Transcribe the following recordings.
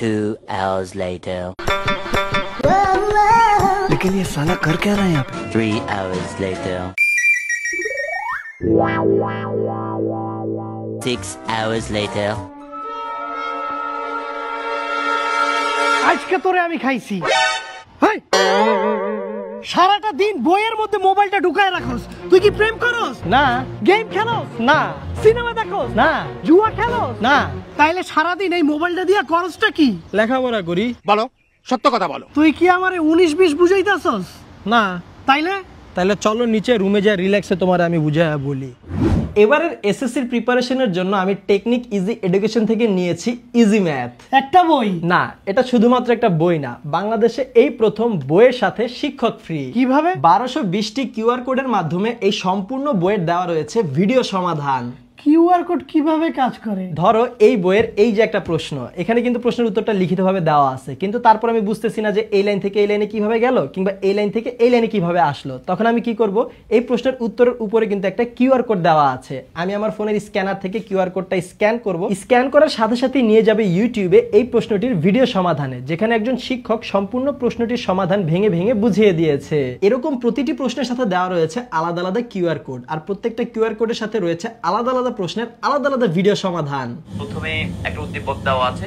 2 hours later. लेकिन ये साला कर क्या रहा है यहाँ पे? 3 hours later. 6 hours later. আজকে তোরে আমি খাইছি। হেই, সারাটা দিন বইয়ের মধ্যে মোবাইলটা ঢুকায় রাখোস। তুই কি প্রেম করস? না। গেম খেলোস? না। সিনেমা দেখোস? না। জুয়া খেলোস? না। তাইলে সারাদিন এই মোবাইলটা দিয়া করসটা কি? লেখাপড়া করি। বলো, সত্য কথা বলো। তুই কি আমারে 19-20 বুঝাইতাছস? না। তাইলে তাহলে চলো নিচে রুমে যা রিল্যাক্সে তোমার আমি বুঝায় বলি। এবারের এসএসসির প্রিপারেশনের জন্য আমি টেকনিক ইজি এডুকেশন থেকে নিয়েছি ইজি ম্যাথ। একটা বই না, এটা শুধুমাত্র একটা বই না, বাংলাদেশে এই প্রথম বইয়ের সাথে শিক্ষক ফ্রি। কিভাবে? 1220টি কিউআর কোডের মাধ্যমে এই সম্পূর্ণ বইয়ের দেওয়া রয়েছে ভিডিও সমাধান। কিউআর কোড কিভাবে কাজ করে? ধরো এই বইয়ের এই যে একটা প্রশ্ন, এখানে কিন্তু প্রশ্নের উত্তরটা লিখিতভাবে দেওয়া আছে, কিন্তু তারপর আমি বুঝতেছি না যে এই লাইন থেকে এই লাইনে কিভাবে গেল কিংবা এই লাইন থেকে এই লাইনে কিভাবে আসলো। তখন আমি কি করব, এই প্রশ্নের উত্তরের উপরে কিন্তু একটা কিউআর কোড দেওয়া আছে, আমি আমার ফোনের স্ক্যানার থেকে কিউআর কোডটা স্ক্যান করব। স্ক্যান করার সাথে সাথে নিয়ে যাবে ইউটিউবে এই প্রশ্নটির ভিডিও সমাধানে, যেখানে একজন শিক্ষক সম্পূর্ণ প্রশ্নটির সমাধান ভেঙে ভেঙে বুঝিয়ে দিয়েছে। এরকম প্রতিটি প্রশ্নের সাথে দেওয়া রয়েছে আলাদা আলাদা কিউআর কোড, আর প্রত্যেকটা কিউআর কোডের সাথে রয়েছে আলাদা আলাদা প্রশ্নের আলাদা আলাদা ভিডিও সমাধান। প্রথমে একটা উদ্দীপক দেওয়া আছে,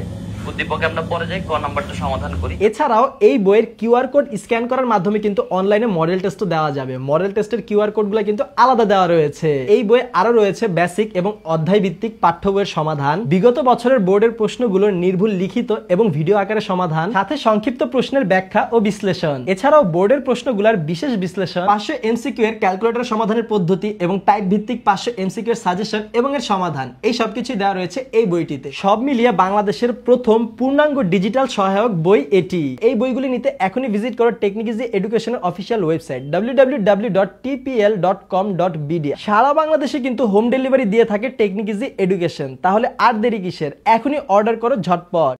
উদ্দীপকে আমরা পরে যাই ক নাম্বারটা সমাধান করি। এছাড়াও এই বইয়ের কিউআর কোড স্ক্যান করার মাধ্যমে কিন্তু অনলাইনে মডেল টেস্টও দেওয়া যাবে। মডেল টেস্টের কিউআর কোডগুলো কিন্তু আলাদা দেওয়া রয়েছে। এই বইয়ে আরো রয়েছে বেসিক এবং অধ্যায় ভিত্তিক পাঠ্য বইয়ের সমাধান, বিগত বছরের বোর্ডের প্রশ্নগুলোর নির্ভুল লিখিত এবং ভিডিও আকারে সমাধান, সাথে সংক্ষিপ্ত প্রশ্নের ব্যাখ্যা ও বিশ্লেষণ। এছাড়াও বোর্ডের প্রশ্নগুলোর বিশেষ বিশ্লেষণ, 500 এমসিকিউ এর ক্যালকুলেটর সমাধানের পদ্ধতি এবং টাইপ ভিত্তিক 500 এমসিকিউ এর সাজেশন এবং এর সমাধান, এই সবকিছু দেওয়া রয়েছে এই বইটিতে। সব মিলিয়ে বাংলাদেশের প্রথম পূর্ণাঙ্গ ডিজিটাল সহায়ক বই এটি। এই বইগুলি নিতে এখনই ভিজিট করো টেকনিক ইজি এডুকেশনের অফিসিয়াল ওয়েবসাইট www.tpl.com.bd। সারা বাংলাদেশে কিন্তু হোম ডেলিভারি দিয়ে থাকে টেকনিক ইজি এডুকেশন। তাহলে আর দেরি কিসের, এখনই অর্ডার করো ঝটপট।